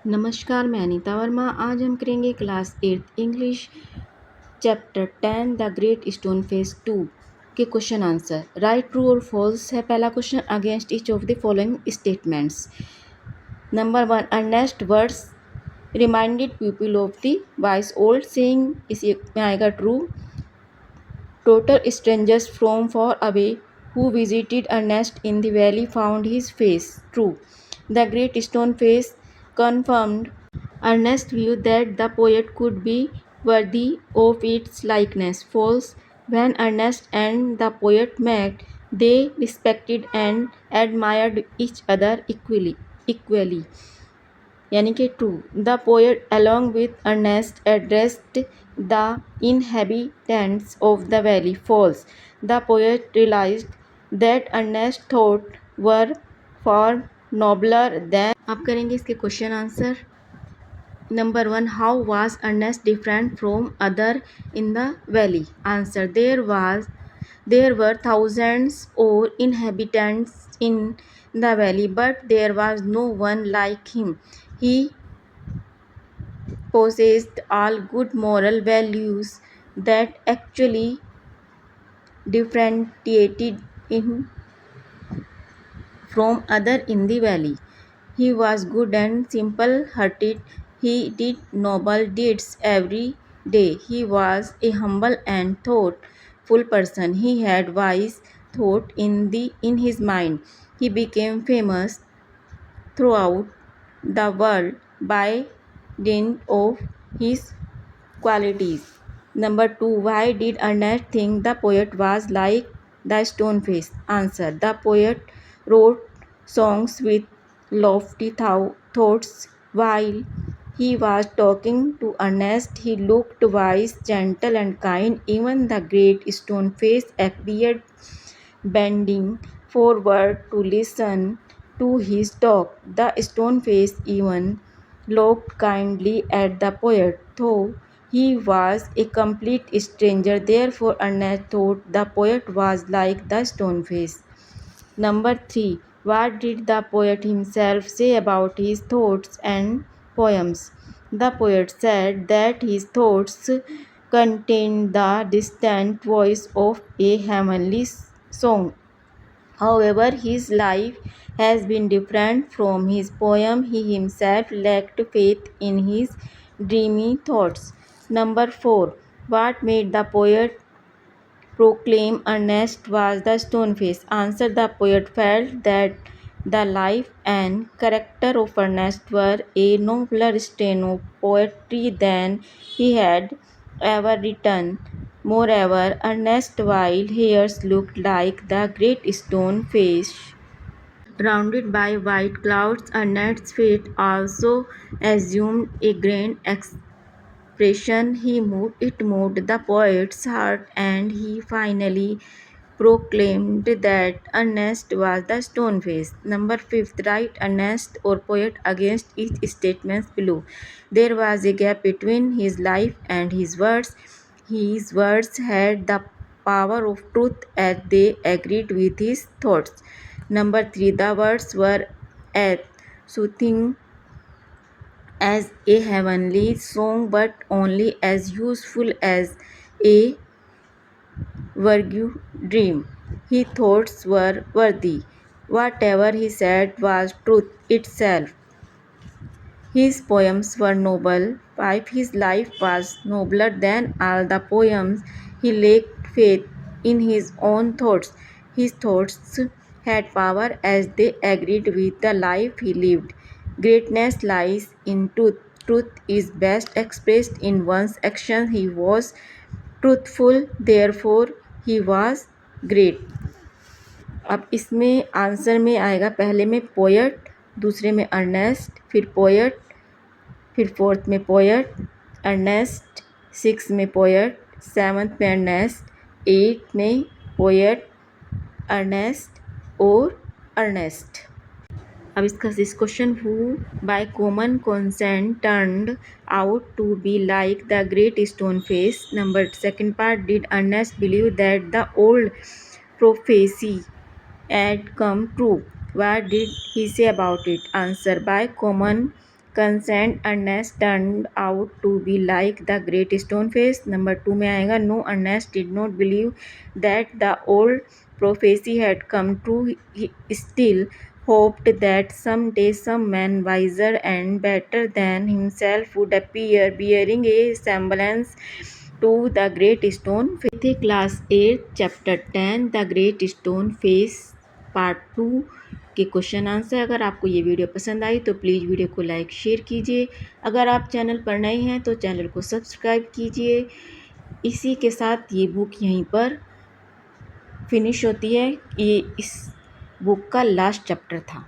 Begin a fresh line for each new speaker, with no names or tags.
नमस्कार, मैं अनीता वर्मा। आज हम करेंगे class 8 English chapter 10 the great stone face 2 के क्वेश्चन आंसर। राइट, ट्रू और फॉल्स है पहला question against each of the following statements. Number 1, Ernest words reminded people of the wise old saying, इसी में आएगा true. Total strangers from far away who visited Ernest in the valley found his face. True. The great stone face confirmed Ernest's view that the poet could be worthy of its likeness. False. When Ernest and the poet met, they respected and admired each other equally. यानी कि true. The poet along with Ernest addressed the inhabitants of the valley. False. The poet realised that Ernest thought were far nobler than. अब करेंगे इसके question answer. Number 1, how was Ernest different from other in the valley? Answer, there were thousands of inhabitants in the valley, but there was no one like him. He possessed all good moral values that actually differentiated him from others in the valley. He was good and simple-hearted. He did noble deeds every day. He was a humble and thoughtful person. He had wise thought in his mind. He became famous throughout the world by dint of his qualities. Number 2, why did Ernest think the poet was like the stone face? Answer, the poet wrote songs with lofty thoughts. While he was talking to Ernest, he looked wise, gentle, and kind. Even the great stone face appeared bending forward to listen to his talk. The stone face even looked kindly at the poet, though he was a complete stranger. Therefore, Ernest thought the poet was like the stone face. Number 3. What did the poet himself say about his thoughts and poems? The poet said that his thoughts contained the distant voice of a heavenly song. However, his life has been different from his poem. He himself lacked faith in his dreamy thoughts. Number 4. What made the poet proclaim Ernest was the stone face? Answer, the poet felt that the life and character of Ernest were a nobler strain of poetry than he had ever written. Moreover, Ernest's wild hairs looked like the great stone face surrounded by white clouds. Ernest's fate also assumed a grand expression. It moved the poet's heart, and he finally proclaimed that Ernest was the stone face. Number 5. Write Ernest or poet against each statement below. There was a gap between his life and his words. His words had the power of truth as they agreed with his thoughts. Number 3. The words were as soothing as a heavenly song, but only as useful as a vague dream. His thoughts were worthy. Whatever he said was truth itself. His poems were noble. 5. His life was nobler than all the poems. He lacked faith in his own thoughts. His thoughts had power as they agreed with the life he lived. Greatness lies in truth. Truth is best expressed in one's actions. He was truthful, therefore he was great. अब इसमें answer में आएगा पहले में poet, दूसरे में Ernest, फिर poet, फिर फोर्थ में पोएट, अर्नेस्ट, सिक्स में पोएट, सेवन्थ में अर्नेस्ट, एट में पोएट, अर्नेस्ट और अर्नेस्ट। अब इसका this question, who by common consent turned out to be like the great stone face. Number second part, did Ernest believe that the old prophecy had come true. What did he say about it? Answer, by common consent Ernest turned out to be like the great stone face. Number 2 में आएगा no Ernest did not believe that the old prophecy had come true. He still hoped that someday some man wiser and better than himself would appear, bearing a semblance to the great stone face. थे class 8 chapter 10 the great stone face part 2 के question answer. अगर आपको ये video पसंद आई तो please video को like share कीजिए। अगर आप चैनल पर नए हैं तो चैनल को सब्सक्राइब कीजिए। इसी के साथ ये बुक यहीं पर फिनिश होती है। ये इस बुक का लास्ट चैप्टर था।